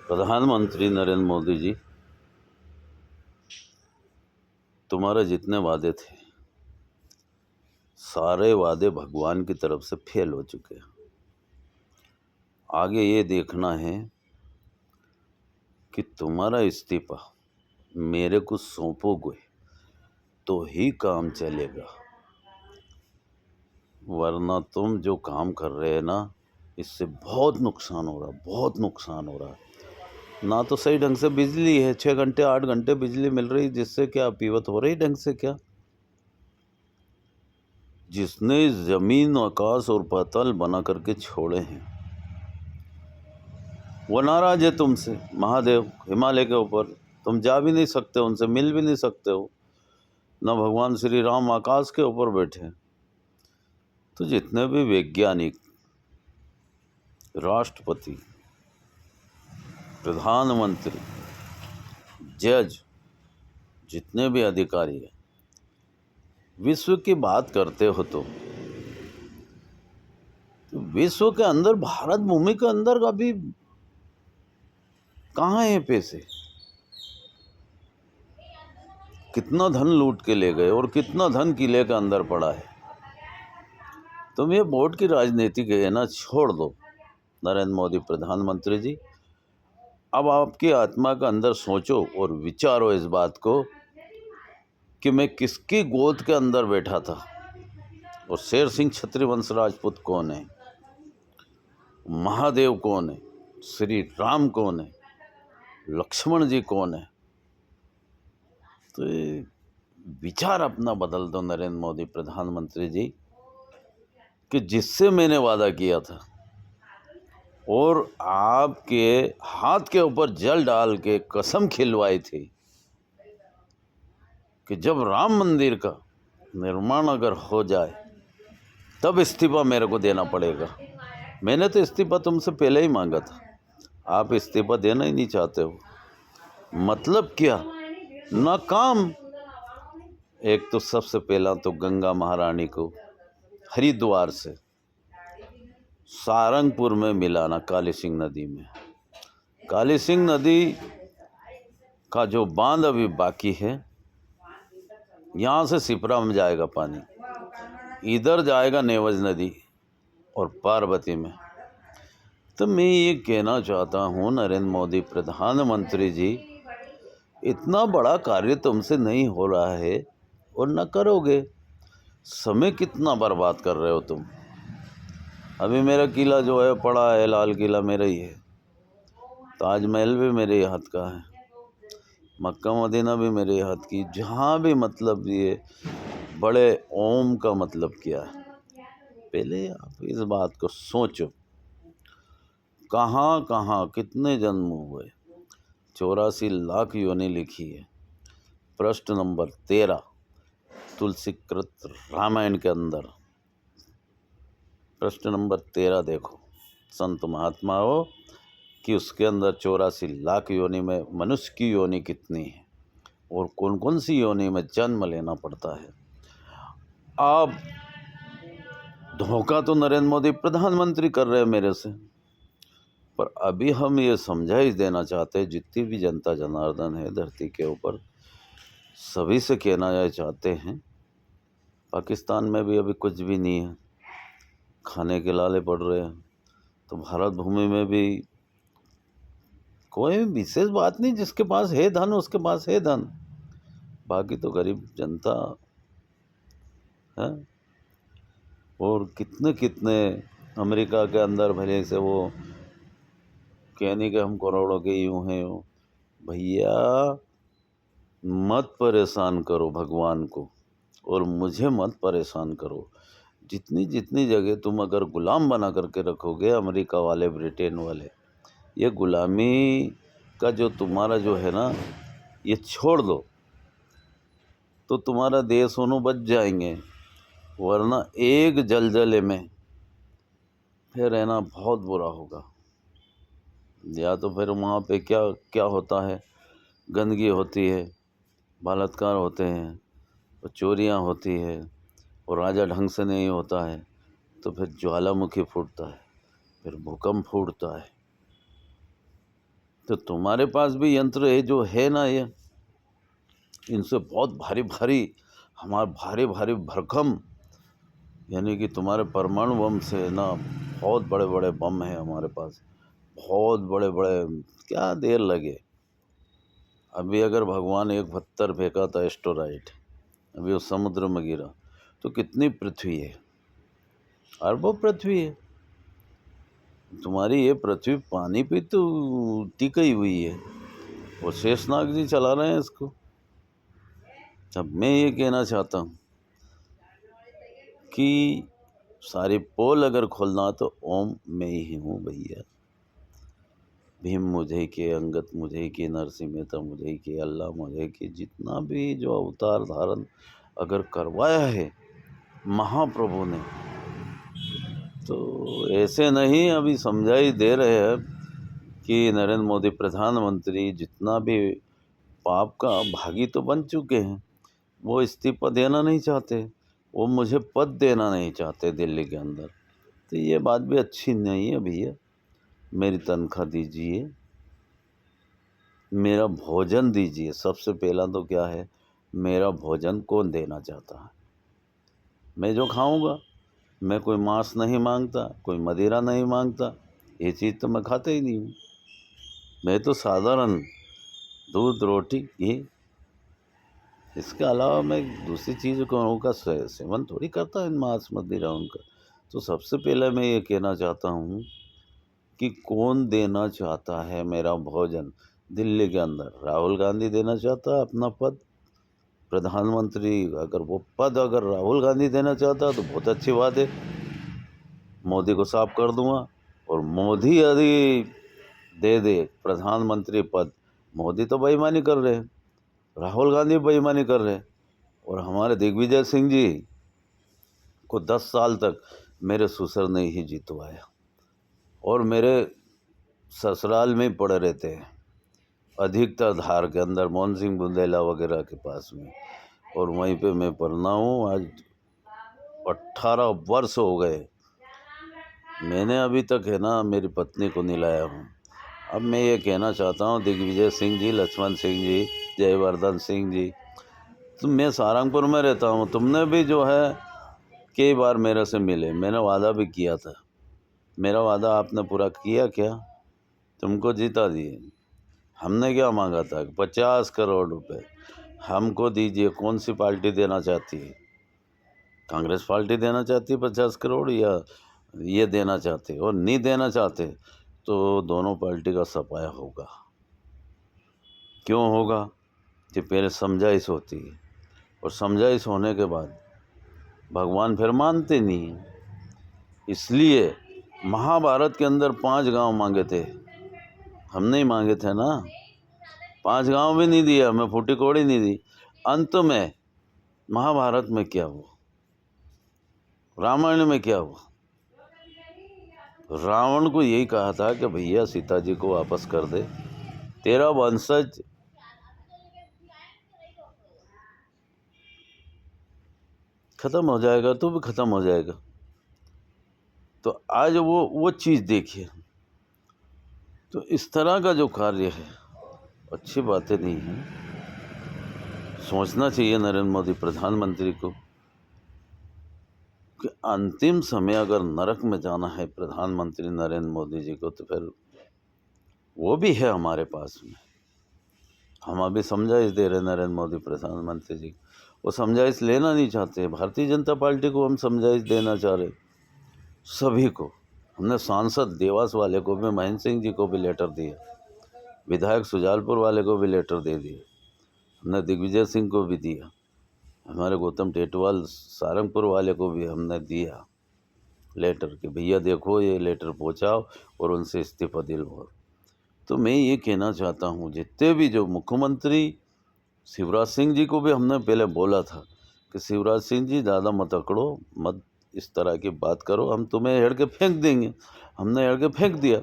प्रधानमंत्री नरेंद्र मोदी जी, तुम्हारे जितने वादे थे सारे वादे भगवान की तरफ से फेल हो चुके हैं। आगे ये देखना है कि तुम्हारा इस्तीफा मेरे को सौंपोगे तो ही काम चलेगा, वरना तुम जो काम कर रहे हैं ना, इससे बहुत नुकसान हो रहा है, बहुत नुकसान हो रहा है। ना तो सही ढंग से बिजली है, 6 घंटे 8 घंटे बिजली मिल रही, जिससे क्या पीवत हो रही ढंग से क्या। जिसने जमीन आकाश और पाताल बना करके छोड़े हैं वो नाराज है तुमसे। महादेव हिमालय के ऊपर तुम जा भी नहीं सकते, उनसे मिल भी नहीं सकते हो। न भगवान श्री राम आकाश के ऊपर बैठे। तो जितने भी वैज्ञानिक, राष्ट्रपति, प्रधानमंत्री, जज, जितने भी अधिकारी हैं, विश्व की बात करते हो तो विश्व के अंदर, भारत भूमि के अंदर अभी कहाँ है पैसे? कितना धन लूट के ले गए और कितना धन किले के अंदर पड़ा है। तुम ये वोट की राजनीति के ना छोड़ दो नरेंद्र मोदी प्रधानमंत्री जी। अब आपकी आत्मा के अंदर सोचो और विचारो इस बात को कि मैं किसकी गोद के अंदर बैठा था और शेर सिंह छत्री वंश राजपूत कौन है, महादेव कौन है, श्री राम कौन है, लक्ष्मण जी कौन है। तो विचार अपना बदल दो नरेंद्र मोदी प्रधानमंत्री जी, कि जिससे मैंने वादा किया था और आपके हाथ के ऊपर जल डाल के कसम खिलवाई थी कि जब राम मंदिर का निर्माण अगर हो जाए तब इस्तीफा मेरे को देना पड़ेगा। मैंने तो इस्तीफा तुमसे पहले ही मांगा था, आप इस्तीफा देना ही नहीं चाहते हो। मतलब क्या? नाकाम। एक तो सबसे पहला तो गंगा महारानी को हरिद्वार से सारंगपुर में मिलाना, काली सिंह नदी में। काली सिंह नदी का जो बांध अभी बाकी है, यहाँ से सिपरा में जाएगा पानी, इधर जाएगा नेवज नदी और पार्वती में। तो मैं ये कहना चाहता हूँ नरेंद्र मोदी प्रधानमंत्री जी, इतना बड़ा कार्य तुमसे नहीं हो रहा है और न करोगे। समय कितना बर्बाद कर रहे हो तुम। अभी मेरा किला जो है पड़ा है, लाल किला मेरा ही है, ताजमहल भी मेरे हाथ का है, मक्का मदीना भी मेरे हाथ की। जहाँ भी मतलब ये बड़े ओम का मतलब क्या है, पहले आप इस बात को सोचो। कहाँ कहाँ कितने जन्म हुए, 84 लाख योनि लिखी है। प्रश्न नंबर 13 तुलसीकृत रामायण के अंदर प्रश्न नंबर 13 देखो, संत महात्मा हो कि उसके अंदर 84 लाख योनि में मनुष्य की योनि कितनी है और कौन कौन सी योनि में जन्म लेना पड़ता है। आप धोखा तो नरेंद्र मोदी प्रधानमंत्री कर रहे हैं मेरे से, पर अभी हम ये समझाइश देना चाहते हैं जितनी भी जनता जनार्दन है धरती के ऊपर, सभी से कहना चाहते हैं, पाकिस्तान में भी अभी कुछ भी नहीं है, खाने के लाले पड़ रहे हैं। तो भारत भूमि में भी कोई विशेष बात नहीं, जिसके पास है धन उसके पास है धन, बाकी तो गरीब जनता है। और कितने कितने अमेरिका के अंदर भले से वो कहने के हम करोड़ों के यूं हैं। भैया मत परेशान करो भगवान को और मुझे मत परेशान करो। जितनी जितनी जगह तुम अगर गुलाम बना करके रखोगे, अमेरिका वाले, ब्रिटेन वाले, ये गुलामी का जो तुम्हारा जो है ना, ये छोड़ दो तो तुम्हारा देश होनो बच जाएंगे, वरना एक जलजले में फिर रहना बहुत बुरा होगा। या तो फिर वहाँ पे क्या क्या होता है, गंदगी होती है, बलात्कार होते हैं और चोरियाँ होती है और राजा ढंग से नहीं होता है, तो फिर ज्वालामुखी फूटता है, फिर भूकंप फूटता है, तो तुम्हारे पास भी यंत्र है जो है ना, ये इनसे बहुत भारी भारी, हमारे भारी भारी भरकम, यानी कि तुम्हारे परमाणु बम से ना बहुत बड़े बड़े बम हैं हमारे पास, बहुत बड़े बड़े। क्या देर लगे। अभी अगर भगवान एक पत्थर फेंका था एस्टेरॉइड, अभी वो समुद्र में गिरा, तो कितनी पृथ्वी है, अरबों पृथ्वी है। तुम्हारी ये पृथ्वी पानी पे तो टिकी हुई है, और शेषनाग जी चला रहे हैं इसको। अब मैं ये कहना चाहता हूँ कि सारी पोल अगर खोलना तो ओम मैं ही हूँ भैया। भीम मुझे के, अंगत मुझे के, नरसिंह मेहता मुझे के, अल्लाह मुझे के, जितना भी जो अवतार धारण अगर करवाया है महाप्रभु ने, तो ऐसे नहीं अभी समझाई दे रहे हैं कि नरेंद्र मोदी प्रधानमंत्री जितना भी पाप का भागी तो बन चुके हैं, वो इस्तीफा देना नहीं चाहते, वो मुझे पद देना नहीं चाहते दिल्ली के अंदर। तो ये बात भी अच्छी नहीं है भैया। मेरी तनख्वाह दीजिए, मेरा भोजन दीजिए। सबसे पहला तो क्या है, मेरा भोजन कौन देना चाहता है? मैं जो खाऊंगा, मैं कोई मांस नहीं मांगता, कोई मदिरा नहीं मांगता, ये चीज़ तो मैं खाता ही नहीं हूँ। मैं तो साधारण दूध रोटी घी, इसके अलावा मैं दूसरी चीज़ का सेवन थोड़ी करता है, मांस मदिरा उनका। तो सबसे पहले मैं ये कहना चाहता हूँ कि कौन देना चाहता है मेरा भोजन दिल्ली के अंदर? राहुल गांधी देना चाहता है अपना पद प्रधानमंत्री। अगर वो पद अगर राहुल गांधी देना चाहता है तो बहुत अच्छी बात है, मोदी को साफ कर दूंगा। और मोदी यदि दे दे प्रधानमंत्री पद, मोदी तो बेईमानी कर रहे हैं, राहुल गांधी बेईमानी कर रहे हैं, और हमारे दिग्विजय सिंह जी को 10 साल तक मेरे ससुर ने ही जितवाया, और मेरे ससुराल में ही पड़े रहते हैं, अधिकतर धार के अंदर, मोहन सिंह बुंदेला वगैरह के पास में, और वहीं पे मैं पढ़ना हूँ। आज 18 वर्ष हो गए, मैंने अभी तक है ना मेरी पत्नी को नहीं लाया हूँ। अब मैं ये कहना चाहता हूँ दिग्विजय सिंह जी, लक्ष्मण सिंह जी, जयवर्धन सिंह जी, तो मैं सारंगपुर में रहता हूँ, तुमने भी जो है कई बार मेरे से मिले, मैंने वादा भी किया था, मेरा वादा आपने पूरा किया क्या? तुमको जीता दिए। हमने क्या मांगा था? 50 करोड़ रुपए हमको दीजिए। कौन सी पार्टी देना चाहती है? कांग्रेस पार्टी देना चाहती है 50 करोड़, या ये देना चाहते? और नहीं देना चाहते तो दोनों पार्टी का सफाया होगा। क्यों होगा? कि पहले समझाइश होती है, और समझाइश होने के बाद भगवान फिर मानते नहीं हैं। इसलिए महाभारत के अंदर 5 गांव मांगे थे, हम नहीं मांगे थे ना, 5 गांव भी नहीं दिया, हमें फूटी कौड़ी नहीं दी। अंत में महाभारत में क्या हुआ, रामायण में क्या हुआ? रावण को यही कहा था कि भैया सीता जी को वापस कर दे, तेरा वंशज खत्म हो जाएगा, तू भी खत्म हो जाएगा। तो आज वो चीज़ देखिए। तो इस तरह का जो कार्य है अच्छी बातें नहीं है। सोचना चाहिए नरेंद्र मोदी प्रधानमंत्री को कि अंतिम समय अगर नरक में जाना है प्रधानमंत्री नरेंद्र मोदी जी को, तो फिर वो भी है हमारे पास में। हम अभी समझाइश दे रहे नरेंद्र मोदी प्रधानमंत्री जी, वो समझाइश लेना नहीं चाहते। भारतीय जनता पार्टी को हम समझाइश देना चाह रहे, सभी को। हमने सांसद देवास वाले को भी, महेंद्र सिंह जी को भी लेटर दिया, विधायक सुजालपुर वाले को भी लेटर दे दिए, हमने दिग्विजय सिंह को भी दिया, हमारे गौतम टेटवाल सारंगपुर वाले को भी हमने दिया लेटर कि भैया देखो ये लेटर पहुंचाओ और उनसे इस्तीफा दिलवाओ। तो मैं ये कहना चाहता हूँ, जितने भी जो मुख्यमंत्री शिवराज सिंह जी को भी हमने पहले बोला था कि शिवराज सिंह जी ज़्यादा मत अकड़ो, मत इस तरह की बात करो, हम तुम्हें हेड़ के फेंक देंगे। हमने हेड़ के फेंक दिया।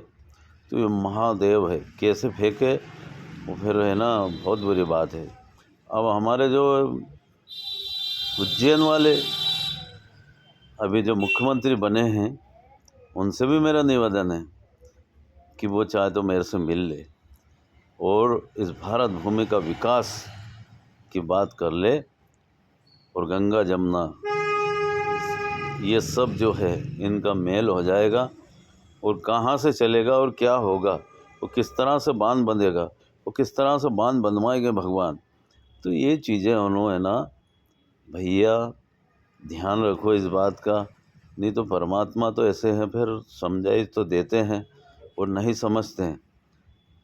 तो ये महादेव है, कैसे फेंके वो फिर है ना, बहुत बुरी बात है। अब हमारे जो उज्जैन वाले अभी जो मुख्यमंत्री बने हैं, उनसे भी मेरा निवेदन है कि वो चाहे तो मेरे से मिल ले, और इस भारत भूमि का विकास की बात कर ले, और गंगा जमुना ये सब जो है इनका मेल हो जाएगा, और कहाँ से चलेगा और क्या होगा, वो किस तरह से बांध बंधेगा, वो किस तरह से बांध बंधवाएंगे भगवान। तो ये चीज़ें उन्होंने ना भैया ध्यान रखो इस बात का। नहीं तो परमात्मा तो ऐसे हैं, फिर समझाई तो देते हैं और नहीं समझते हैं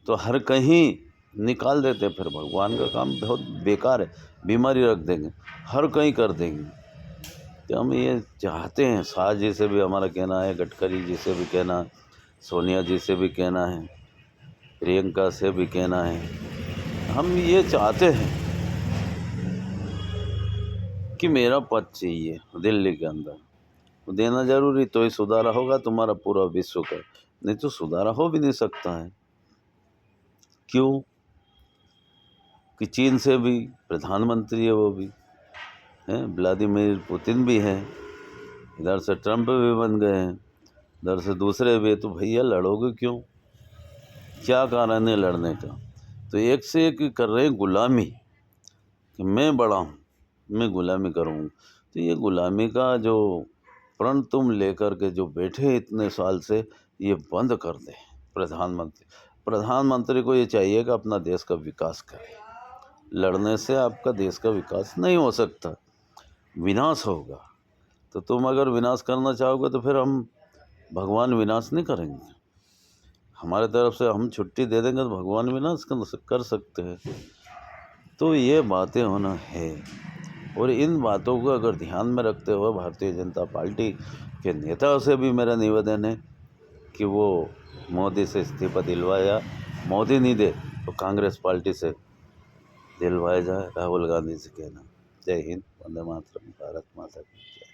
तो हर कहीं निकाल देते हैं। फिर भगवान का काम बहुत बेकार है, बीमारी रख देंगे, हर कहीं कर देंगे। तो हम ये चाहते हैं, शाह जी से भी हमारा कहना है, गडकरी जी से भी कहना है, सोनिया जी से भी कहना है, प्रियंका से भी कहना है, हम ये चाहते हैं कि मेरा पद चाहिए दिल्ली के अंदर। देना जरूरी, तो ही सुधारा होगा तुम्हारा पूरा विश्व का, नहीं तो सुधारा हो भी नहीं सकता है। क्यों कि चीन से भी प्रधानमंत्री है, वो भी हैं, व्लादिमीर पुतिन भी हैं, इधर से ट्रंप भी बन गए हैं, इधर से दूसरे भी। तो भैया लड़ोगे क्यों, क्या कारण है लड़ने का। तो एक से एक कर रहे हैं गुलामी, कि मैं बड़ा हूँ, मैं गुलामी करूँगा। तो ये गुलामी का जो प्रण तुम लेकर के जो बैठे इतने साल से, ये बंद कर दे। प्रधानमंत्री को ये चाहिए कि अपना देश का विकास करे। लड़ने से आपका देश का विकास नहीं हो सकता, विनाश होगा। तो तुम अगर विनाश करना चाहोगे तो फिर हम भगवान विनाश नहीं करेंगे, हमारे तरफ से हम छुट्टी दे देंगे तो भगवान विनाश कर सकते हैं। तो ये बातें होना है, और इन बातों को अगर ध्यान में रखते हुए भारतीय जनता पार्टी के नेताओं से भी मेरा निवेदन है कि वो मोदी से इस्तीफा दिलवाया, मोदी नहीं दे तो कांग्रेस पार्टी से दिलवाया जाए, राहुल गांधी से कहना। जय हिंद, वंदे मातरम, भारत माता की जय।